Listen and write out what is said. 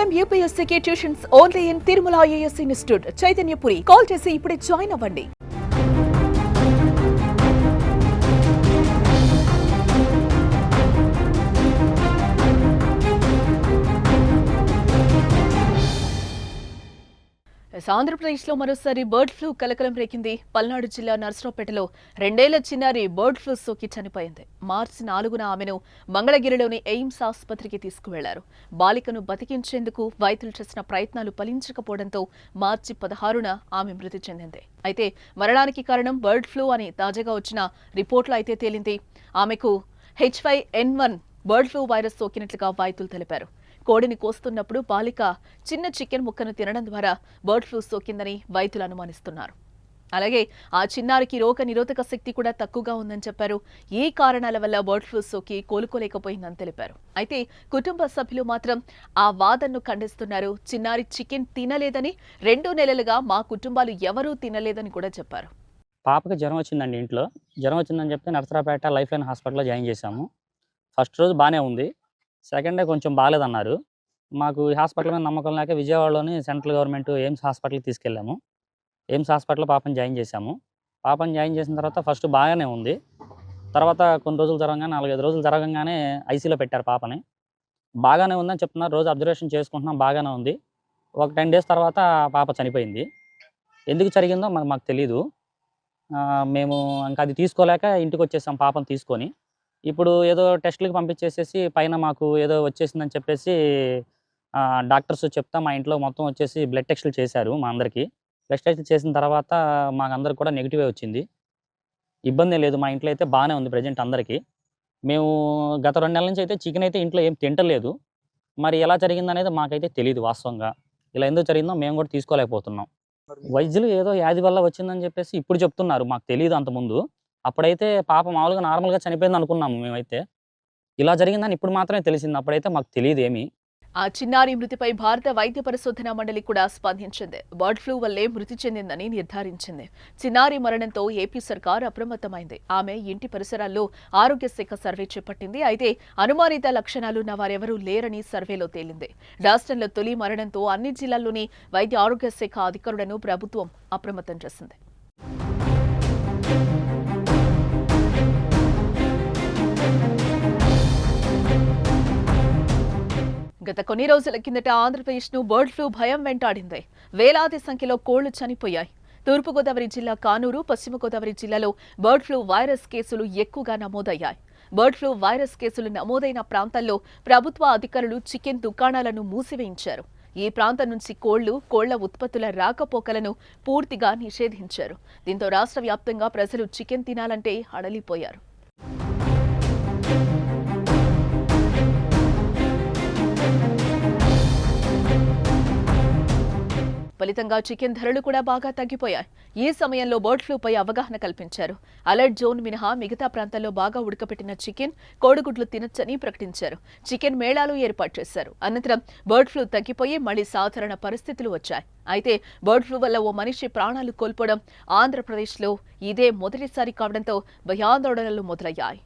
IIM UPSC tuitions only in Tirumala IAS institute Chaitanyapuri. Call చేసి ఇప్పుడే join అవ్వండి. ఆంధ్రప్రదేశ్లో మరోసారి బర్డ్ ఫ్లూ కలకలం రేకింది. పల్నాడు జిల్లా నర్సరావుపేటలో 2 ఏళ్ల చిన్నారి బర్డ్ ఫ్లూ సోకి చనిపోయింది. మార్చి 4న ఆమెను మంగళగిరిలోని ఎయిమ్స్ ఆసుపత్రికి తీసుకువెళ్లారు. బాలికను బతికించేందుకు వైద్యులు చేసిన ప్రయత్నాలు ఫలించకపోవడంతో మార్చి 16న ఆమె మృతి చెందింది. అయితే మరణానికి కారణం బర్డ్ ఫ్లూ అని తాజాగా వచ్చిన రిపోర్టులో అయితే తేలింది. ఆమెకు H5N1 బర్డ్ ఫ్లూ వైరస్ సోకినట్లుగా వైద్యులు తెలిపారు. కోడిని కోస్తున్నప్పుడు బాలిక చిన్న చికెన్ ముక్కను తినడం ద్వారా బర్డ్ ఫ్లూ సోకిందని వైద్యులు అనుమానిస్తున్నారు. అలాగే ఆ చిన్నారికి రోగ నిరోధక శక్తి కూడా తక్కువగా ఉందని చెప్పారు. ఈ కారణాల వల్ల బర్డ్ ఫ్లూ సోకి కోలుకోలేకపోయిందని తెలిపారు. అయితే కుటుంబ సభ్యులు మాత్రం ఆ వాదనను ఖండిస్తున్నారు. చిన్నారి చికెన్ తినలేదని, 2 నెలలుగా మా కుటుంబాలు ఎవరూ తినలేదని కూడా చెప్పారు. పాపకి జ్వరం వచ్చిందండి. ఇంట్లో జ్వరం వచ్చిందని చెప్తే నర్సరావుపేట లైఫ్ లైన్ హాస్పిటల్లో జాయిన్ చేశాము. ఫస్ట్ రోజు బాగానే ఉంది. సెకండ్ డే కొంచెం బాగాలేదన్నారు. మాకు ఈ హాస్పిటల్ మీద నమ్మకం లేక విజయవాడలోని సెంట్రల్ గవర్నమెంట్ ఎయిమ్స్ హాస్పిటల్కి తీసుకెళ్ళాము. ఎయిమ్స్ హాస్పిటల్లో పాపని జాయిన్ చేశాము. పాపని జాయిన్ చేసిన తర్వాత ఫస్ట్ బాగానే ఉంది. తర్వాత కొన్ని రోజులు జరగగానే 4-5 రోజులు జరగగానే ఐసీలో పెట్టారు పాపని. బాగానే ఉందని చెప్తున్నారు. రోజు అబ్జర్వేషన్ చేసుకుంటున్నాం, బాగానే ఉంది. ఒక 10 డేస్ తర్వాత పాప చనిపోయింది. ఎందుకు జరిగిందో మాకు తెలీదు. మేము ఇంకా అది తీసుకోలేక ఇంటికి వచ్చేసాం పాపను తీసుకొని. ఇప్పుడు ఏదో టెస్టులకి పంపించేసేసి పైన మాకు ఏదో వచ్చేసిందని చెప్పేసి డాక్టర్స్ చెప్తా మా ఇంట్లో మొత్తం వచ్చేసి బ్లడ్ టెస్టులు చేశారు మా అందరికీ. బ్లడ్ టెస్టులు చేసిన తర్వాత మాకందరికి కూడా నెగిటివే వచ్చింది. ఇబ్బంది లేదు. మా ఇంట్లో అయితే బాగానే ఉంది ప్రజెంట్ అందరికీ. మేము గత 2 నెలల నుంచి అయితే చికెన్ అయితే ఇంట్లో ఏం తింటలేదు. మరి ఎలా జరిగిందనేది మాకైతే తెలీదు వాస్తవంగా. ఇలా ఎందుకు జరిగిందో మేము కూడా తీసుకోలేకపోతున్నాం. వైద్యులు ఏదో వ్యాధి వల్ల వచ్చిందని చెప్పేసి ఇప్పుడు చెప్తున్నారు. మాకు తెలీదు అంతకుముందు. అప్పుడైతే పాప మామూలుగా నార్మల్‌గా చనిపోయింది అనుకున్నాము మేమైతే. ఇలా జరిగిందని ఇప్పుడు మాత్రమే తెలిసింది. అప్పుడైతే మాకు తెలీదేమీ. ఆ చిన్నారి మృతిపై భారత వైద్య పరిశోధనా మండలి కూడా స్పందించింది. బర్డ్ ఫ్లూ వల్లే మృతి చెందిందని నిర్ధారించింది. చిన్నారి మరణంతో ఏపీ సర్కార్ అప్రమత్తమైంది. ఆమె ఇంటి పరిసరాల్లో ఆరోగ్య శాఖ సర్వే చేపట్టింది. అయితే అనుమానిత లక్షణాలున్న వారెవరూ లేరని సర్వేలో తేలింది. రాష్ట్రంలో తొలి మరణంతో అన్ని జిల్లాల్లోని వైద్య ఆరోగ్య శాఖ అధికారులను ప్రభుత్వం అప్రమత్తం చేసింది. గత కొన్ని రోజుల కిందట ఆంధ్రప్రదేశ్ను బర్డ్ ఫ్లూ భయం వెంటాడింది. వేలాది సంఖ్యలో కోళ్లు చనిపోయాయి. తూర్పుగోదావరి జిల్లా కానూరు, పశ్చిమ గోదావరి జిల్లాలో బర్డ్ ఫ్లూ వైరస్ కేసులు ఎక్కువగా నమోదయ్యాయి. బర్డ్ ఫ్లూ వైరస్ కేసులు నమోదైన ప్రాంతాల్లో ప్రభుత్వ అధికారులు చికెన్ దుకాణాలను మూసివేయించారు. ఈ ప్రాంతం నుంచి కోళ్ల ఉత్పత్తుల రాకపోకలను పూర్తిగా నిషేధించారు. దీంతో రాష్ట్ర వ్యాప్తంగా ప్రజలు చికెన్ తినాలంటే హడలిపోయారు. ఫలితంగా చికెన్ ధరలు కూడా బాగా తగ్గిపోయాయి. ఈ సమయంలో బర్డ్ ఫ్లూపై అవగాహన కల్పించారు. అలర్ట్ జోన్ మినహా మిగతా ప్రాంతాల్లో బాగా ఉడకపెట్టిన చికెన్, కోడిగుడ్లు తినొచ్చని ప్రకటించారు. చికెన్ మేళాలు ఏర్పాటు చేశారు. అనంతరం బర్డ్ ఫ్లూ తగ్గిపోయి మళ్లీ సాధారణ పరిస్థితులు వచ్చాయి. అయితే బర్డ్ ఫ్లూ వల్ల ఓ మనిషి ప్రాణాలు కోల్పోవడం ఆంధ్రప్రదేశ్లో ఇదే మొదటిసారి కావడంతో భయాందోళనలు మొదలయ్యాయి.